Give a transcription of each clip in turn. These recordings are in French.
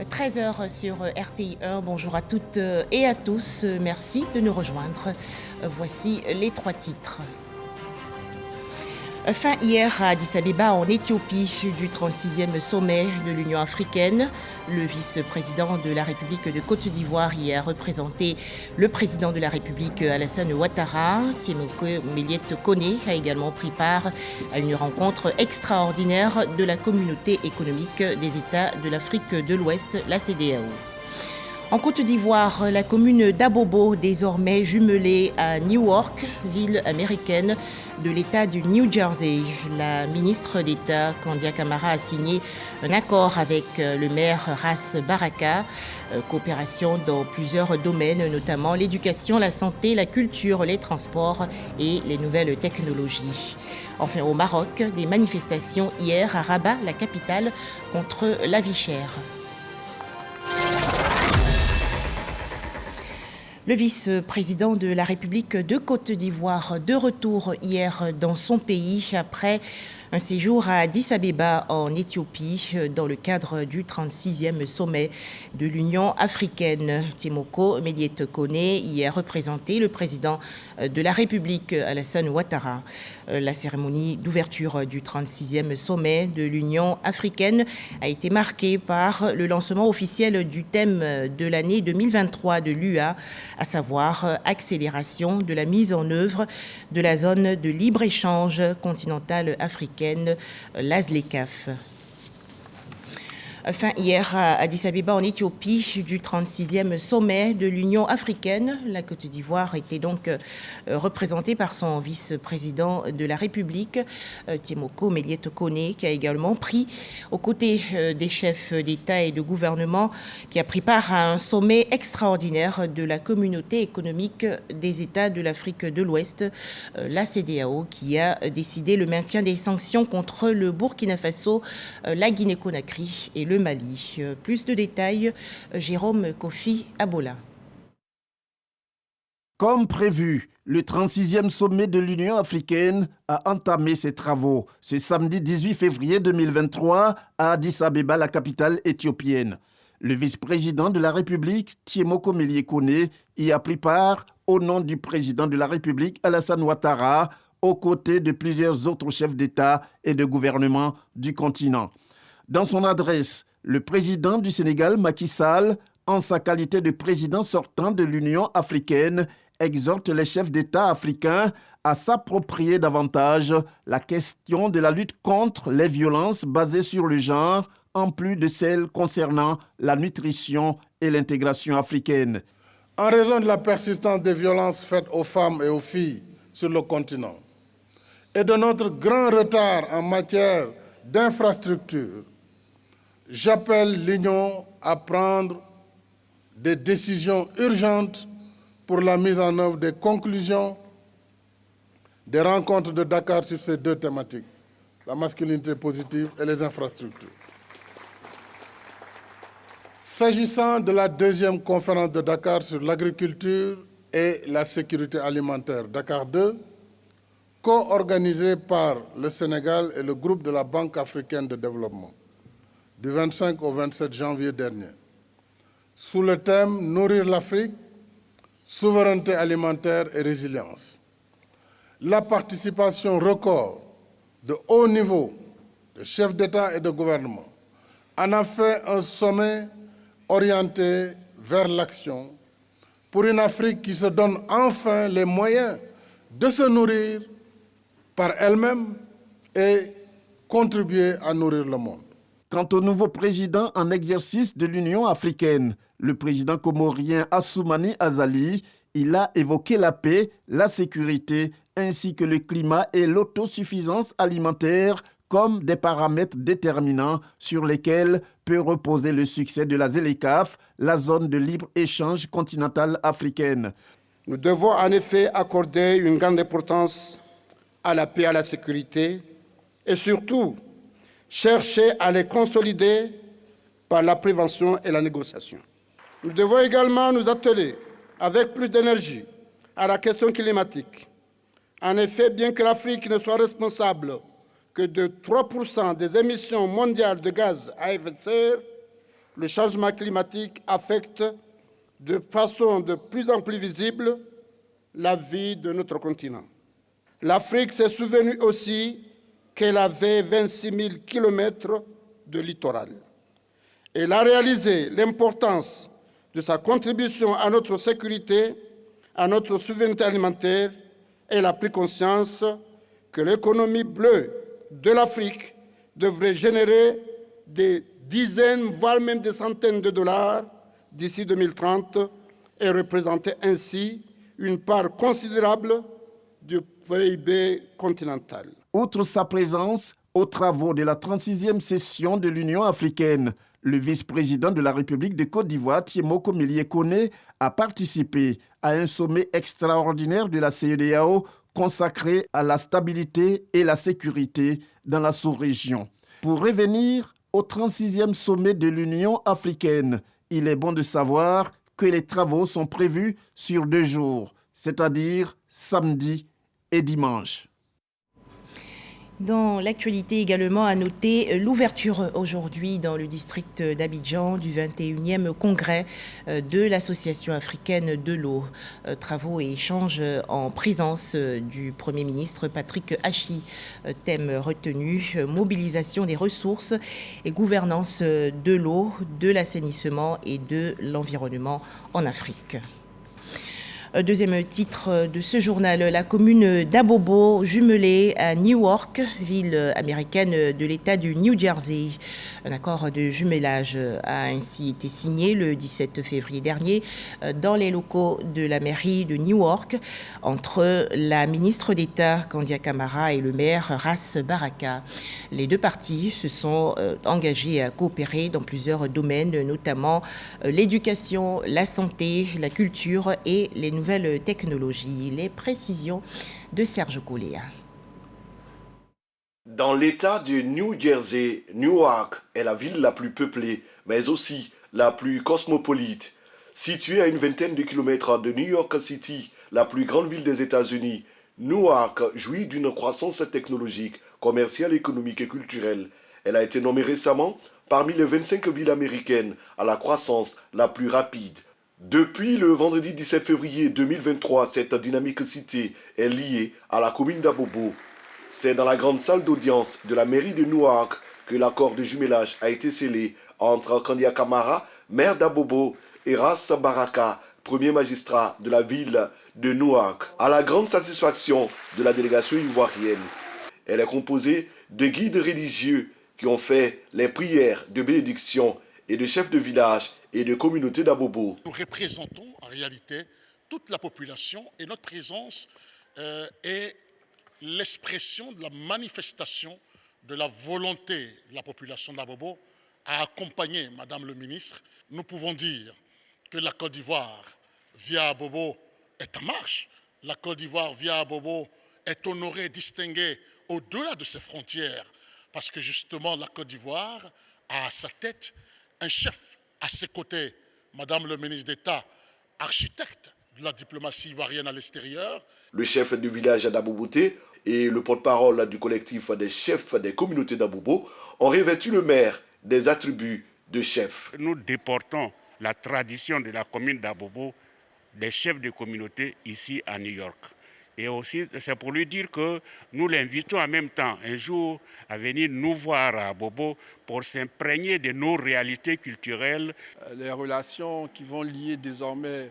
13h sur RTI 1. Bonjour à toutes et à tous. Merci de nous rejoindre. Voici les trois titres. Fin hier à Addis Abeba en Éthiopie du 36e sommet de l'Union africaine. Le vice-président de la République de Côte d'Ivoire y a représenté le président de la République Alassane Ouattara. Tiemoko Méliette Koné a également pris part à une rencontre extraordinaire de la communauté économique des États de l'Afrique de l'Ouest, la CEDEAO. En Côte d'Ivoire, la commune d'Abobo, désormais jumelée à Newark, ville américaine de l'État du New Jersey. La ministre d'État, Kandia Camara, a signé un accord avec le maire Ras Baraka. Coopération dans plusieurs domaines, notamment l'éducation, la santé, la culture, les transports et les nouvelles technologies. Enfin, au Maroc, des manifestations hier à Rabat, la capitale, contre la vie chère. Le vice-président de la République de Côte d'Ivoire, de retour hier dans son pays après un séjour à Addis Abeba en Éthiopie dans le cadre du 36e sommet de l'Union africaine. Tiemoko Méliette Koné y a représenté le président de la République, Alassane Ouattara. La cérémonie d'ouverture du 36e sommet de l'Union africaine a été marquée par le lancement officiel du thème de l'année 2023 de l'UA, à savoir accélération de la mise en œuvre de la zone de libre-échange continentale africaine, l'AZLECAF. Fin hier à Addis Abeba en Éthiopie du 36e sommet de l'Union africaine. La Côte d'Ivoire était donc représentée par son vice-président de la République, Tiemoko Méliette Koné, qui a également pris aux côtés des chefs d'État et de gouvernement, qui a pris part à un sommet extraordinaire de la communauté économique des États de l'Afrique de l'Ouest, la CEDEAO, qui a décidé le maintien des sanctions contre le Burkina Faso, la Guinée-Conakry et le Mali. Plus de détails, Jérôme Kofi Abola. Comme prévu, le 36e sommet de l'Union africaine a entamé ses travaux ce samedi 18 février 2023 à Addis Abeba, la capitale éthiopienne. Le vice-président de la République, Tiemoko Méliette Koné, y a pris part au nom du président de la République, Alassane Ouattara, aux côtés de plusieurs autres chefs d'État et de gouvernement du continent. Dans son adresse, le président du Sénégal, Macky Sall, en sa qualité de président sortant de l'Union africaine, exhorte les chefs d'État africains à s'approprier davantage la question de la lutte contre les violences basées sur le genre, en plus de celles concernant la nutrition et l'intégration africaine. En raison de la persistance des violences faites aux femmes et aux filles sur le continent et de notre grand retard en matière d'infrastructures, j'appelle l'Union à prendre des décisions urgentes pour la mise en œuvre des conclusions des rencontres de Dakar sur ces deux thématiques, la masculinité positive et les infrastructures. S'agissant de la deuxième conférence de Dakar sur l'agriculture et la sécurité alimentaire, Dakar 2, co-organisée par le Sénégal et le groupe de la Banque africaine de développement, du 25 au 27 janvier dernier, sous le thème « Nourrir l'Afrique, souveraineté alimentaire et résilience ». La participation record de haut niveau de chefs d'État et de gouvernement en a fait un sommet orienté vers l'action pour une Afrique qui se donne enfin les moyens de se nourrir par elle-même et contribuer à nourrir le monde. Quant au nouveau président en exercice de l'Union africaine, le président comorien Assoumani Azali, il a évoqué la paix, la sécurité, ainsi que le climat et l'autosuffisance alimentaire comme des paramètres déterminants sur lesquels peut reposer le succès de la ZLECAf, la zone de libre-échange continentale africaine. Nous devons en effet accorder une grande importance à la paix et à la sécurité et surtout chercher à les consolider par la prévention et la négociation. Nous devons également nous atteler avec plus d'énergie à la question climatique. En effet, bien que l'Afrique ne soit responsable que de 3% des émissions mondiales de gaz à effet de serre, le changement climatique affecte de façon de plus en plus visible la vie de notre continent. L'Afrique s'est souvenue aussi qu'elle avait 26 000 kilomètres de littoral. Elle a réalisé l'importance de sa contribution à notre sécurité, à notre souveraineté alimentaire. Elle a pris conscience que l'économie bleue de l'Afrique devrait générer des dizaines, voire même des centaines de dollars d'ici 2030 et représenter ainsi une part considérable du PIB continental. Outre sa présence aux travaux de la 36e session de l'Union africaine, le vice-président de la République de Côte d'Ivoire, Thiemoko Mélié-Koné, a participé à un sommet extraordinaire de la CEDEAO consacré à la stabilité et la sécurité dans la sous-région. Pour revenir au 36e sommet de l'Union africaine, il est bon de savoir que les travaux sont prévus sur 2 jours, c'est-à-dire samedi et dimanche. Dans l'actualité également, à noter l'ouverture aujourd'hui dans le district d'Abidjan du 21e congrès de l'Association africaine de l'eau. Travaux et échanges en présence du Premier ministre Patrick Hachi. Thème retenu, mobilisation des ressources et gouvernance de l'eau, de l'assainissement et de l'environnement en Afrique. Deuxième titre de ce journal, la commune d'Abobo, jumelée à Newark, ville américaine de l'État du New Jersey. Un accord de jumelage a ainsi été signé le 17 février dernier dans les locaux de la mairie de Newark entre la ministre d'État Kandia Camara et le maire Ras Baraka. Les deux parties se sont engagées à coopérer dans plusieurs domaines, notamment l'éducation, la santé, la culture et les nouvelles technologies. Les précisions de Serge Coléa. Dans l'État du New Jersey, Newark est la ville la plus peuplée, mais aussi la plus cosmopolite. Située à une vingtaine de kilomètres de New York City, la plus grande ville des États-Unis, Newark jouit d'une croissance technologique, commerciale, économique et culturelle. Elle a été nommée récemment parmi les 25 villes américaines à la croissance la plus rapide. Depuis le vendredi 17 février 2023, cette dynamique cité est liée à la commune d'Abobo. C'est dans la grande salle d'audience de la mairie de Newark que l'accord de jumelage a été scellé entre Kandia Camara, maire d'Abobo, et Ras Baraka, premier magistrat de la ville de Newark, à la grande satisfaction de la délégation ivoirienne. Elle est composée de guides religieux qui ont fait les prières de bénédiction et de chefs de village et de communautés d'Abobo. Nous représentons en réalité toute la population et notre présence est l'expression de la manifestation de la volonté de la population d'Abobo à accompagner Madame le ministre. Nous pouvons dire que la Côte d'Ivoire via Abobo est en marche. La Côte d'Ivoire via Abobo est honorée, distinguée au-delà de ses frontières parce que justement la Côte d'Ivoire a à sa tête un chef, à ses côtés, Madame le ministre d'État, architecte de la diplomatie ivoirienne à l'extérieur. Le chef du village d'Aboboté et le porte-parole du collectif des chefs des communautés d'Abobo ont revêtu le maire des attributs de chef. Nous déportons la tradition de la commune d'Abobo, des chefs de communauté ici à New York. Et aussi, c'est pour lui dire que nous l'invitons en même temps un jour à venir nous voir à Abobo pour s'imprégner de nos réalités culturelles. Les relations qui vont lier désormais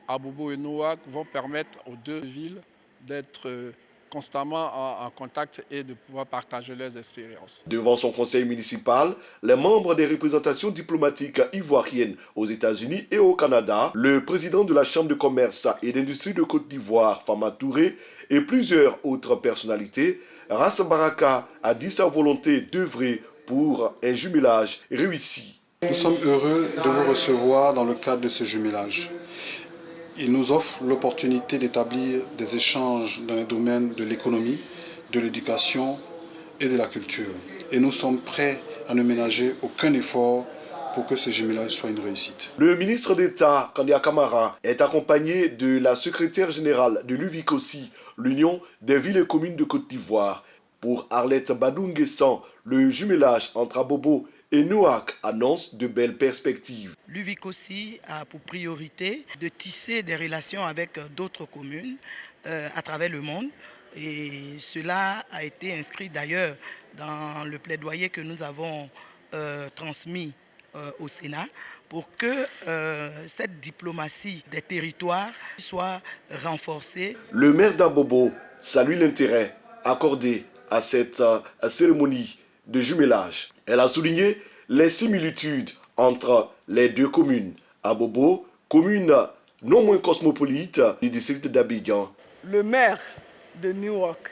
Abobo et Newark vont permettre aux deux villes d'être constamment en contact et de pouvoir partager leurs expériences. Devant son conseil municipal, les membres des représentations diplomatiques ivoiriennes aux États-Unis et au Canada, le président de la Chambre de commerce et d'industrie de Côte d'Ivoire, Fama Touré, et plusieurs autres personnalités, Ras Baraka a dit sa volonté d'œuvrer pour un jumelage réussi. Nous sommes heureux de vous recevoir dans le cadre de ce jumelage. Il nous offre l'opportunité d'établir des échanges dans les domaines de l'économie, de l'éducation et de la culture. Et nous sommes prêts à ne ménager aucun effort pour que ce jumelage soit une réussite. Le ministre d'État, Kandia Camara, est accompagné de la secrétaire générale de l'UVICOSI, l'Union des villes et communes de Côte d'Ivoire. Pour Arlette Badou-Nguessan, le jumelage entre Abobo et Newark annonce de belles perspectives. L'UVIC aussi a pour priorité de tisser des relations avec d'autres communes à travers le monde. Et cela a été inscrit d'ailleurs dans le plaidoyer que nous avons transmis au Sénat pour que cette diplomatie des territoires soit renforcée. Le maire d'Abobo salue l'intérêt accordé à cette cérémonie de jumelage. Elle a souligné les similitudes entre les deux communes. Abobo, commune non moins cosmopolite du district d'Abidjan. Le maire de Newark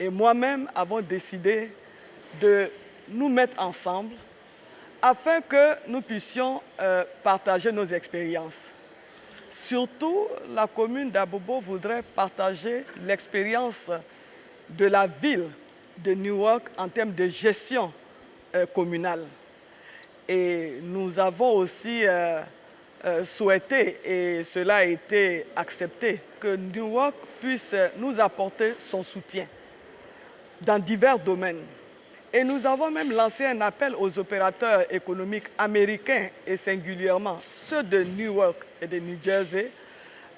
et moi-même avons décidé de nous mettre ensemble afin que nous puissions partager nos expériences. Surtout, la commune d'Abobo voudrait partager l'expérience de la ville de Newark en termes de gestion communale. Et nous avons aussi souhaité, et cela a été accepté, que Newark puisse nous apporter son soutien dans divers domaines. Et nous avons même lancé un appel aux opérateurs économiques américains et singulièrement ceux de Newark et de New Jersey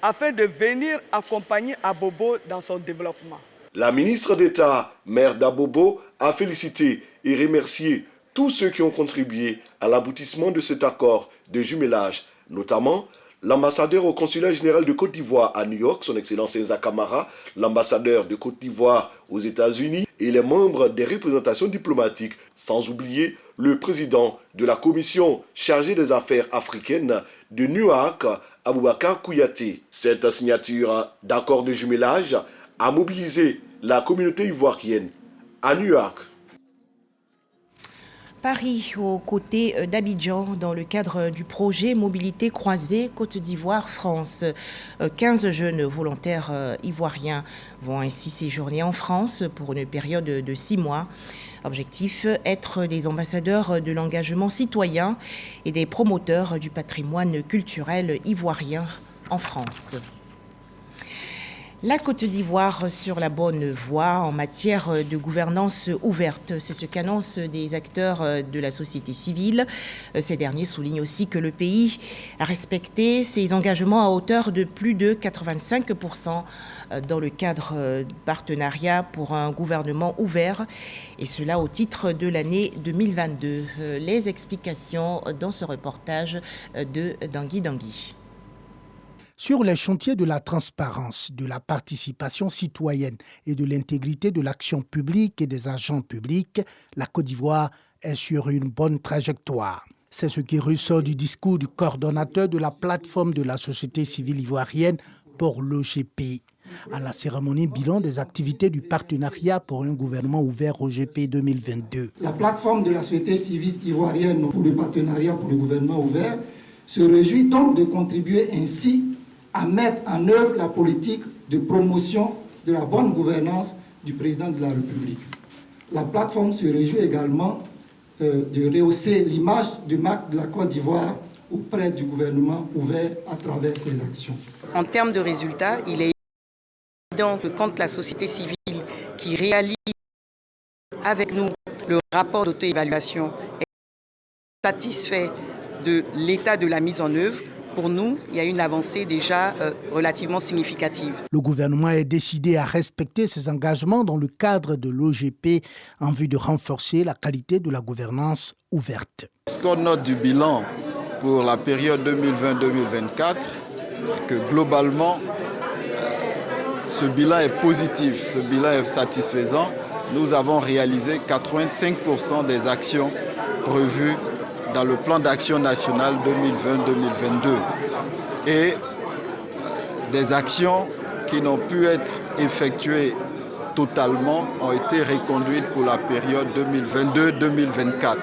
afin de venir accompagner Abobo dans son développement. La ministre d'État, maire d'Abobo, a félicité et remercié tous ceux qui ont contribué à l'aboutissement de cet accord de jumelage, notamment l'ambassadeur au consulat général de Côte d'Ivoire à New York, son Excellence Enza Kamara, l'ambassadeur de Côte d'Ivoire aux États-Unis et les membres des représentations diplomatiques, sans oublier le président de la commission chargée des affaires africaines de Newark, Aboubakar Kouyaté. Cette signature d'accord de jumelage a mobilisé la communauté ivoirienne à Newark. Paris, aux côtés d'Abidjan, dans le cadre du projet Mobilité croisée Côte d'Ivoire-France. 15 jeunes volontaires ivoiriens vont ainsi séjourner en France pour une période de 6 mois. Objectif, être des ambassadeurs de l'engagement citoyen et des promoteurs du patrimoine culturel ivoirien en France. La Côte d'Ivoire sur la bonne voie en matière de gouvernance ouverte. C'est ce qu'annoncent des acteurs de la société civile. Ces derniers soulignent aussi que le pays a respecté ses engagements à hauteur de plus de 85% dans le cadre partenariat pour un gouvernement ouvert, et cela au titre de l'année 2022. Les explications dans ce reportage de Dangui Dangui. Sur les chantiers de la transparence, de la participation citoyenne et de l'intégrité de l'action publique et des agents publics, la Côte d'Ivoire est sur une bonne trajectoire. C'est ce qui ressort du discours du coordonnateur de la plateforme de la société civile ivoirienne pour l'OGP. À la cérémonie bilan des activités du partenariat pour un gouvernement ouvert OGP 2022. La plateforme de la société civile ivoirienne pour le partenariat pour le gouvernement ouvert se réjouit donc de contribuer ainsi à mettre en œuvre la politique de promotion de la bonne gouvernance du président de la République. La plateforme se réjouit également de rehausser l'image de marque de la Côte d'Ivoire auprès du gouvernement ouvert à travers ses actions. En termes de résultats, il est évident que quand la société civile qui réalise avec nous le rapport d'auto-évaluation est satisfait de l'état de la mise en œuvre, pour nous, il y a une avancée déjà relativement significative. Le gouvernement est décidé à respecter ses engagements dans le cadre de l'OGP en vue de renforcer la qualité de la gouvernance ouverte. Ce qu'on note du bilan pour la période 2020-2024, que globalement, ce bilan est positif, ce bilan est satisfaisant. Nous avons réalisé 85% des actions prévues dans le plan d'action national 2020-2022 et des actions qui n'ont pu être effectuées totalement ont été reconduites pour la période 2022-2024.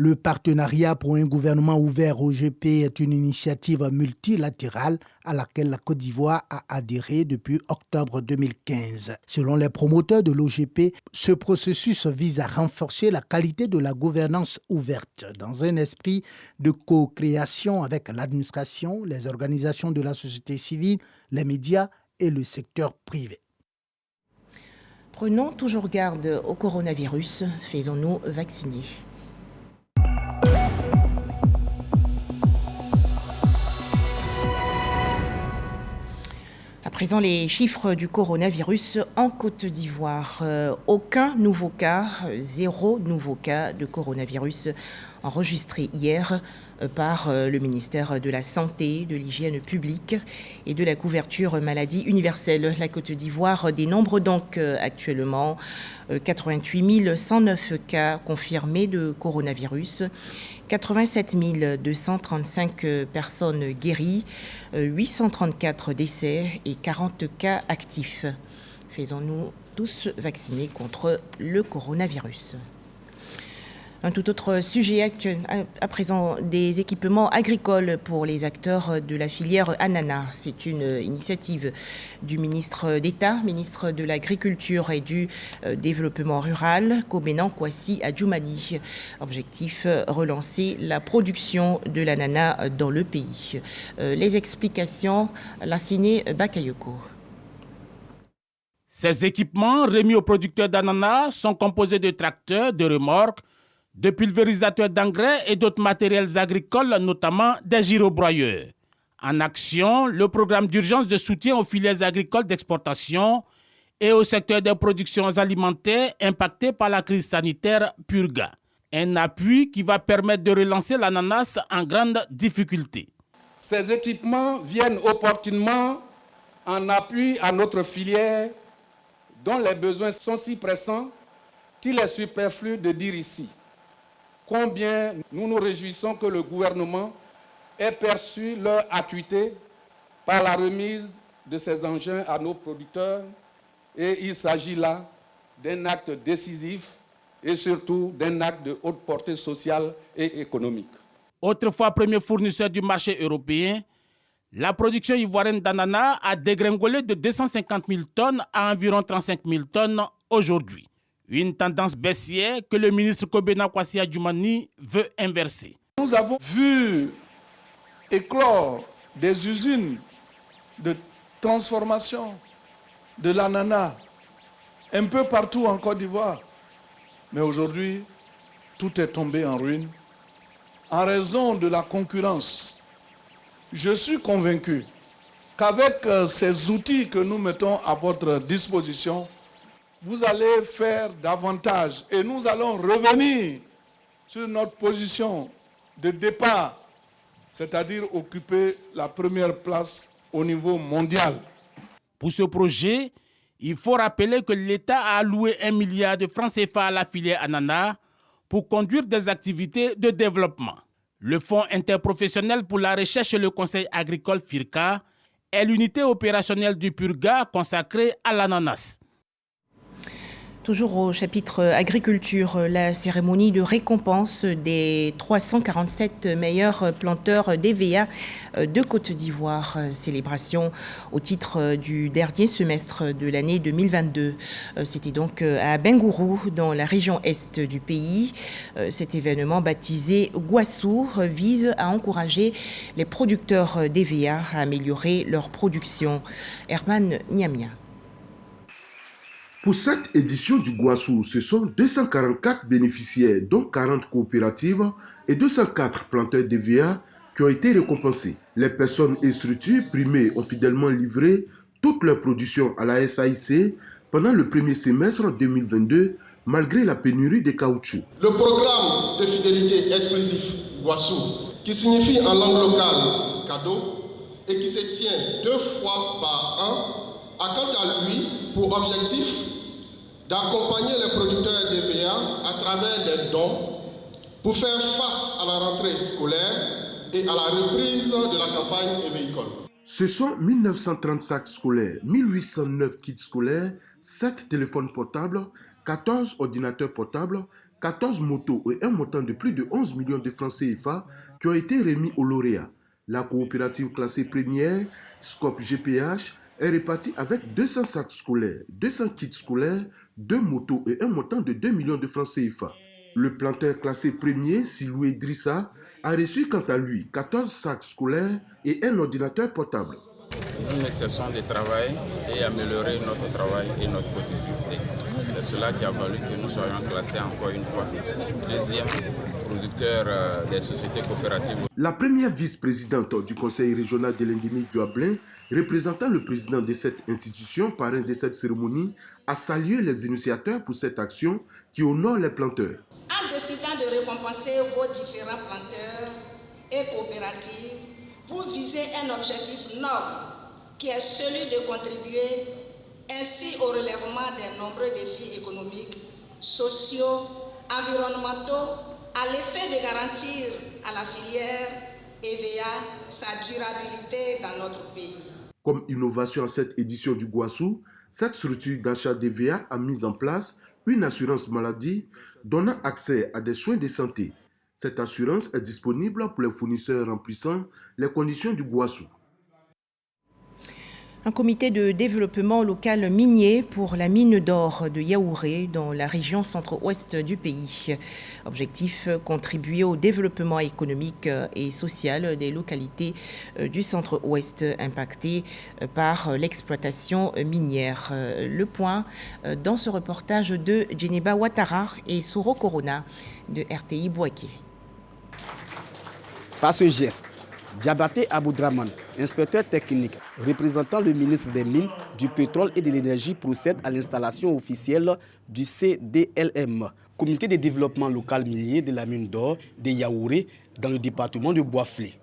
Le partenariat pour un gouvernement ouvert OGP est une initiative multilatérale à laquelle la Côte d'Ivoire a adhéré depuis octobre 2015. Selon les promoteurs de l'OGP, ce processus vise à renforcer la qualité de la gouvernance ouverte dans un esprit de co-création avec l'administration, les organisations de la société civile, les médias et le secteur privé. Prenons toujours garde au coronavirus, faisons-nous vacciner. présent, les chiffres du coronavirus en Côte d'Ivoire. Aucun nouveau cas, 0 nouveau cas de coronavirus enregistré hier par le ministère de la Santé, de l'Hygiène publique et de la couverture maladie universelle. La Côte d'Ivoire dénombre donc actuellement 88 109 cas confirmés de coronavirus, 87 235 personnes guéries, 834 décès et 40 cas actifs. Faisons-nous tous vacciner contre le coronavirus. Un tout autre sujet à présent, des équipements agricoles pour les acteurs de la filière ananas. C'est une initiative du ministre d'État, ministre de l'Agriculture et du Développement rural, Kobenan Kwasi Adjoumani. Objectif, relancer la production de l'ananas dans le pays. Les explications, Lassine Bakayoko. Ces équipements remis aux producteurs d'ananas sont composés de tracteurs, de remorques, de pulvérisateurs d'engrais et d'autres matériels agricoles, notamment des gyrobroyeurs. En action, le programme d'urgence de soutien aux filières agricoles d'exportation et au secteur des productions alimentaires impactés par la crise sanitaire Purga. Un appui qui va permettre de relancer l'ananas en grande difficulté. Ces équipements viennent opportunément en appui à notre filière dont les besoins sont si pressants qu'il est superflu de dire ici combien nous nous réjouissons que le gouvernement ait perçu leur acuité par la remise de ces engins à nos producteurs. Et il s'agit là d'un acte décisif et surtout d'un acte de haute portée sociale et économique. Autrefois premier fournisseur du marché européen, la production ivoirienne d'ananas a dégringolé de 250 000 tonnes à environ 35 000 tonnes aujourd'hui. Une tendance baissière que le ministre Kobenan Kwasi Adjoumani veut inverser. Nous avons vu éclore des usines de transformation de l'ananas un peu partout en Côte d'Ivoire. Mais aujourd'hui, tout est tombé en ruine en raison de la concurrence. Je suis convaincu qu'avec ces outils que nous mettons à votre disposition, vous allez faire davantage et nous allons revenir sur notre position de départ, c'est-à-dire occuper la première place au niveau mondial. Pour ce projet, il faut rappeler que l'État a alloué 1 milliard de francs CFA à la filière ananas pour conduire des activités de développement. Le Fonds interprofessionnel pour la recherche et le conseil agricole FIRCA est l'unité opérationnelle du Purga consacrée à l'ananas. Toujours au chapitre agriculture, la cérémonie de récompense des 347 meilleurs planteurs d'EVA de Côte d'Ivoire. Célébration au titre du dernier semestre de l'année 2022. C'était donc à Bengourou, dans la région est du pays. Cet événement baptisé Gwassou vise à encourager les producteurs d'EVA à améliorer leur production. Herman Niamia. Pour cette édition du Gwassou, ce sont 244 bénéficiaires, dont 40 coopératives et 204 planteurs d'EVA qui ont été récompensés. Les personnes et structures primées ont fidèlement livré toute leur production à la SAIC pendant le premier semestre 2022, malgré la pénurie de caoutchouc. Le programme de fidélité exclusif Gwassou, qui signifie en langue locale cadeau et qui se tient 2 fois par an, a quant à lui pour objectif d'accompagner les producteurs d'EVA à travers des dons pour faire face à la rentrée scolaire et à la reprise de la campagne évéicole. Ce sont 1930 sacs scolaires, 1809 kits scolaires, 7 téléphones portables, 14 ordinateurs portables, 14 motos et un montant de plus de 11 millions de francs CFA qui ont été remis aux lauréats. La coopérative classée première, Scope GPH, est répartie avec 200 sacs scolaires, 200 kits scolaires, 2 motos et un montant de 2 millions de francs CFA. Le planteur classé premier, Silou Idrissa, a reçu quant à lui 14 sacs scolaires et un ordinateur portable. Nous ne cessons de travailler et améliorer notre travail et notre productivité. C'est cela qui a valu que nous soyons classés encore une fois deuxième producteurs, des sociétés coopératives. La première vice-présidente du conseil régional de l'Indénie du Hablin, représentant le président de cette institution, parrain de cette cérémonie, a salué les initiateurs pour cette action qui honore les planteurs. En décidant de récompenser vos différents planteurs et coopératives, vous visez un objectif noble qui est celui de contribuer ainsi au relèvement des nombreux défis économiques, sociaux, environnementaux, à l'effet de garantir à la filière EVA sa durabilité dans notre pays. Comme innovation à cette édition du Guassou, cette structure d'achat d'EVA a mis en place une assurance maladie donnant accès à des soins de santé. Cette assurance est disponible pour les fournisseurs remplissant les conditions du Guassou. Un comité de développement local minier pour la mine d'or de Yaouré dans la région centre-ouest du pays. Objectif, contribuer au développement économique et social des localités du centre-ouest impactées par l'exploitation minière. Le point dans ce reportage de Djeneba Ouattara et Souro Corona de RTI Bouaké. Par ce geste, Diabaté Aboudraman, inspecteur technique représentant le ministre des Mines, du Pétrole et de l'Énergie, procède à l'installation officielle du CDLM, Comité de développement local minier de la mine d'or de Yaouré dans le département de Bois-Flé.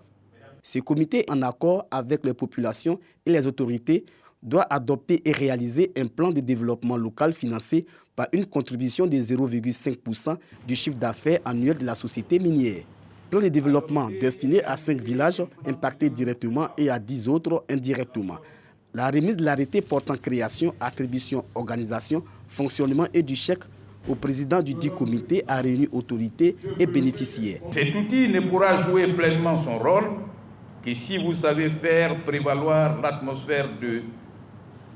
Ce comité, en accord avec les populations et les autorités, doit adopter et réaliser un plan de développement local financé par une contribution de 0,5% du chiffre d'affaires annuel de la société minière. Plan de développement destiné à 5 villages impactés directement et à 10 autres indirectement. La remise de l'arrêté portant création, attribution, organisation, fonctionnement et du chèque au président du dit comité a réuni autorités et bénéficiaires. Cet outil ne pourra jouer pleinement son rôle que si vous savez faire prévaloir l'atmosphère de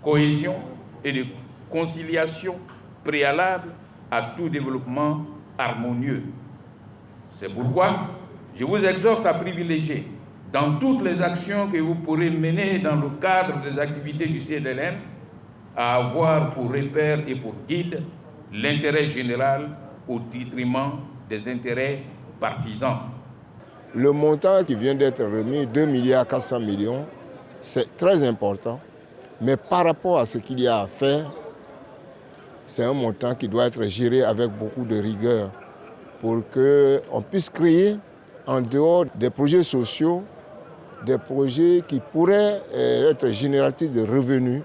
cohésion et de conciliation préalable à tout développement harmonieux. C'est pourquoi je vous exhorte à privilégier dans toutes les actions que vous pourrez mener dans le cadre des activités du CDLM à avoir pour repère et pour guide l'intérêt général au détriment des intérêts partisans. Le montant qui vient d'être remis, 2,4 milliards, c'est très important, mais par rapport à ce qu'il y a à faire, c'est un montant qui doit être géré avec beaucoup de rigueur pour qu'on puisse créer, en dehors des projets sociaux, des projets qui pourraient être génératifs de revenus.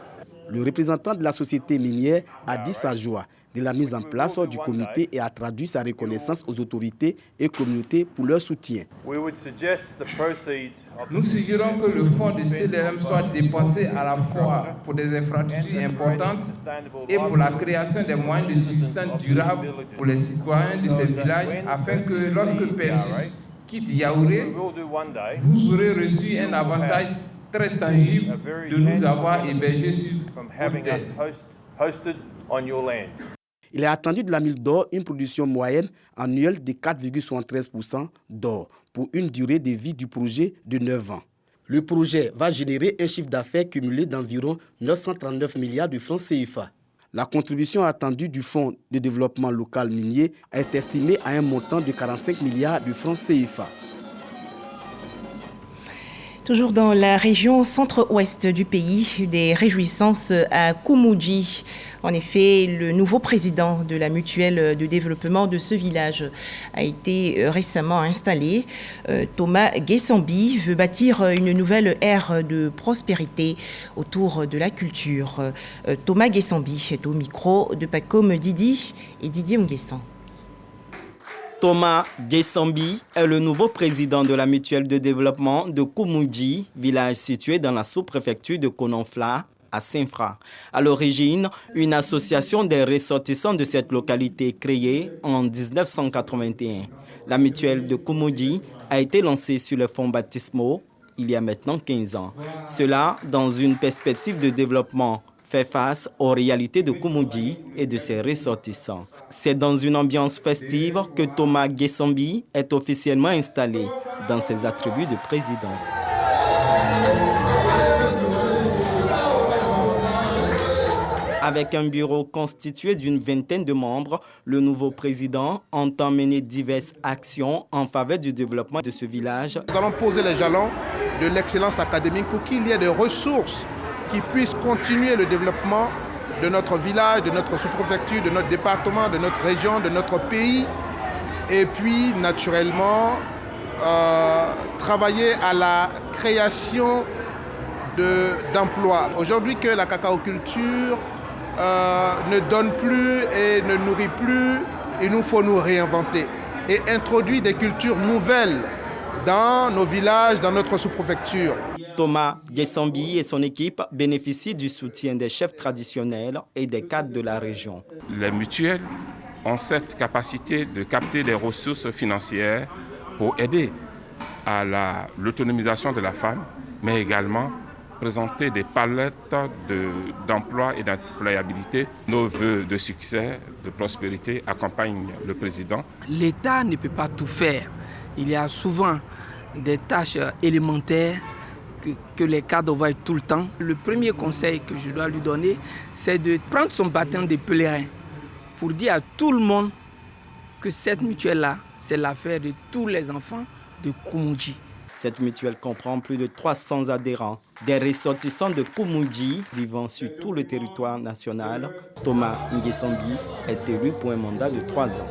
Le représentant de la société minière a dit sa joie de la mise en place du comité et a traduit sa reconnaissance aux autorités et communautés pour leur soutien. Nous suggérons que le fonds du CDM soit dépensé à la fois pour des infrastructures importantes et pour la création des moyens de subsistance durables pour les citoyens de ces villages, afin que lorsque Persis quitte Yaouré, vous aurez reçu un avantage très tangible de nous avoir hébergés sur votre terre. Il est attendu de la mine d'or une production moyenne annuelle de 4,73% d'or pour une durée de vie du projet de 9 ans. Le projet va générer un chiffre d'affaires cumulé d'environ 939 milliards de francs CFA. La contribution attendue du Fonds de développement local minier est estimée à un montant de 45 milliards de francs CFA. Toujours dans la région centre-ouest du pays, des réjouissances à Koumoudji. En effet, le nouveau président de la mutuelle de développement de ce village a été récemment installé. Thomas Guessambi veut bâtir une nouvelle ère de prospérité autour de la culture. Thomas Guessambi est au micro de Pacom Didi et Didier Nguessan. Thomas Guessambi est le nouveau président de la mutuelle de développement de Koumoudji, village situé dans la sous-préfecture de Kononfla, à Saint-Fra. À l'origine, une association des ressortissants de cette localité créée en 1981. La mutuelle de Koumoudji a été lancée sur les fonds baptismaux il y a maintenant 15 ans. Cela dans une perspective de développement fait face aux réalités de Koumoudji et de ses ressortissants. C'est dans une ambiance festive que Thomas Guessambi est officiellement installé dans ses attributs de président. Avec un bureau constitué d'une vingtaine de membres, le nouveau président entend mener diverses actions en faveur du développement de ce village. Nous allons poser les jalons de l'excellence académique pour qu'il y ait des ressources qui puissent continuer le développement de notre village, de notre sous-préfecture, de notre département, de notre région, de notre pays. Et puis, naturellement, travailler à la création d'emplois. Aujourd'hui que la cacaoculture ne donne plus et ne nourrit plus, il nous faut nous réinventer et introduire des cultures nouvelles dans nos villages, dans notre sous-préfecture. Thomas Gessambi et son équipe bénéficient du soutien des chefs traditionnels et des cadres de la région. Les mutuelles ont cette capacité de capter des ressources financières pour aider à l'autonomisation de la femme, mais également présenter des palettes d'emploi et d'employabilité. Nos vœux de succès, de prospérité accompagnent le président. L'État ne peut pas tout faire. Il y a souvent des tâches élémentaires que les cadres voient tout le temps. Le premier conseil que je dois lui donner, c'est de prendre son bâton de pèlerin pour dire à tout le monde que cette mutuelle-là, c'est l'affaire de tous les enfants de Koumoudji. Cette mutuelle comprend plus de 300 adhérents, des ressortissants de Koumoudji vivant sur tout le territoire national. Thomas Gessambi est élu pour un mandat de 3 ans.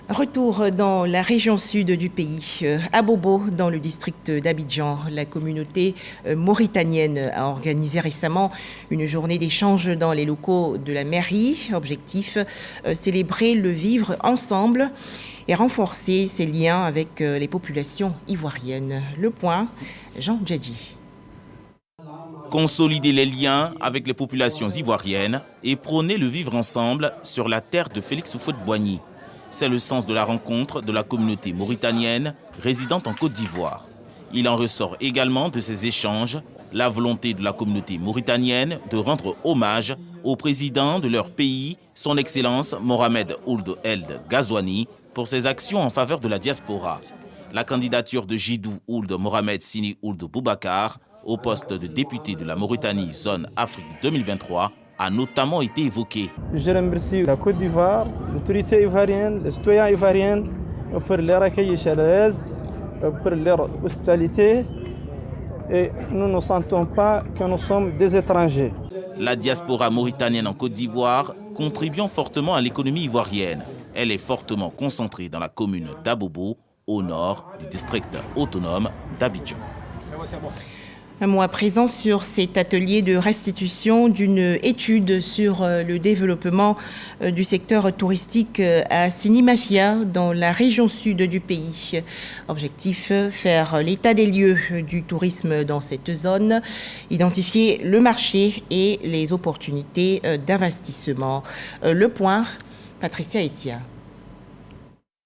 Retour dans la région sud du pays, à Bobo, dans le district d'Abidjan. La communauté mauritanienne a organisé récemment une journée d'échange dans les locaux de la mairie. Objectif, célébrer le vivre ensemble et renforcer ses liens avec les populations ivoiriennes. Le point, Jean Djadji. Consolider les liens avec les populations ivoiriennes et prôner le vivre ensemble sur la terre de Félix Houphouët-Boigny. C'est le sens de la rencontre de la communauté mauritanienne résidente en Côte d'Ivoire. Il en ressort également de ces échanges la volonté de la communauté mauritanienne de rendre hommage au président de leur pays, son Excellence Mohamed Ould Eld Ghazouani, pour ses actions en faveur de la diaspora. La candidature de Jidou Ould Mohamed Sini Ould Boubacar au poste de député de la Mauritanie Zone Afrique 2023 a notamment été évoquée. Je remercie la Côte d'Ivoire, l'autorité ivoirienne, les citoyens ivoiriens pour leur accueil chaleureux, pour leur hospitalité. Et nous ne sentons pas que nous sommes des étrangers. La diaspora mauritanienne en Côte d'Ivoire contribuant fortement à l'économie ivoirienne. Elle est fortement concentrée dans la commune d'Abobo, au nord du district autonome d'Abidjan. Un mois présent sur cet atelier de restitution d'une étude sur le développement du secteur touristique à Sinimafia, dans la région sud du pays. Objectif, faire l'état des lieux du tourisme dans cette zone, identifier le marché et les opportunités d'investissement. Le point, Patricia Etia.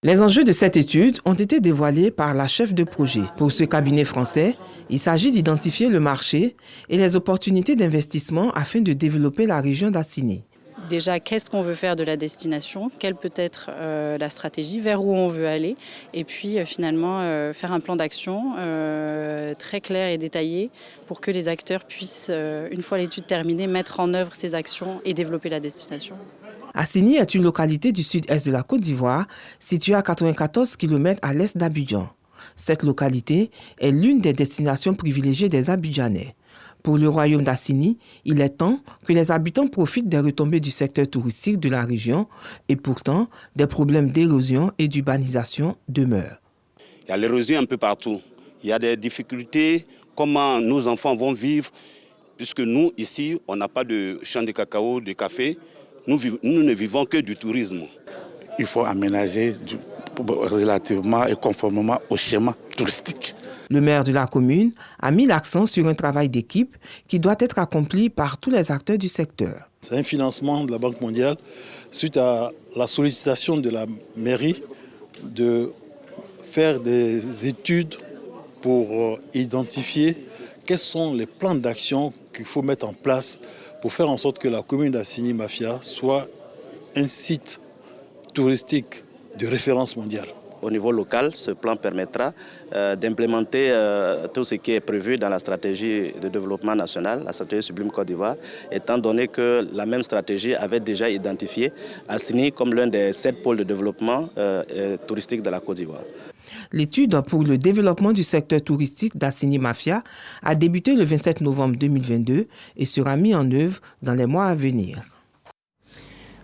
Les enjeux de cette étude ont été dévoilés par la chef de projet. Pour ce cabinet français, il s'agit d'identifier le marché et les opportunités d'investissement afin de développer la région d'Assini. Déjà, qu'est-ce qu'on veut faire de la destination? Quelle peut être la stratégie? Vers où on veut aller? Et puis finalement, faire un plan d'action très clair et détaillé pour que les acteurs puissent, une fois l'étude terminée, mettre en œuvre ces actions et développer la destination. Assini est une localité du sud-est de la Côte d'Ivoire, située à 94 km à l'est d'Abidjan. Cette localité est l'une des destinations privilégiées des Abidjanais. Pour le royaume d'Assini, il est temps que les habitants profitent des retombées du secteur touristique de la région et pourtant, des problèmes d'érosion et d'urbanisation demeurent. Il y a l'érosion un peu partout. Il y a des difficultés, comment nos enfants vont vivre, puisque nous, ici, on n'a pas de champ de cacao, de café. Nous ne vivons que du tourisme. Il faut aménager relativement et conformément au schéma touristique. Le maire de la commune a mis l'accent sur un travail d'équipe qui doit être accompli par tous les acteurs du secteur. C'est un financement de la Banque mondiale suite à la sollicitation de la mairie de faire des études pour identifier quels sont les plans d'action qu'il faut mettre en place pour faire en sorte que la commune d'Assini-Mafia soit un site touristique de référence mondiale. au niveau local, ce plan permettra d'implémenter tout ce qui est prévu dans la stratégie de développement national, la stratégie Sublime Côte d'Ivoire, étant donné que la même stratégie avait déjà identifié Assini comme l'un des 7 pôles de développement touristique de la Côte d'Ivoire. L'étude pour le développement du secteur touristique d'Assini Mafia a débuté le 27 novembre 2022 et sera mise en œuvre dans les mois à venir.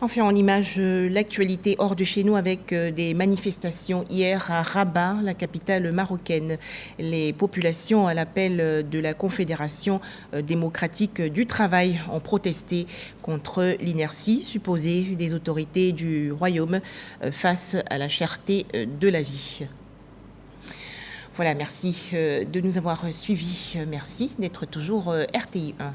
Enfin, en image, l'actualité hors de chez nous avec des manifestations hier à Rabat, la capitale marocaine. Les populations, à l'appel de la Confédération démocratique du travail, ont protesté contre l'inertie supposée des autorités du royaume face à la cherté de la vie. Voilà, merci de nous avoir suivis. Merci d'être toujours RTI 1.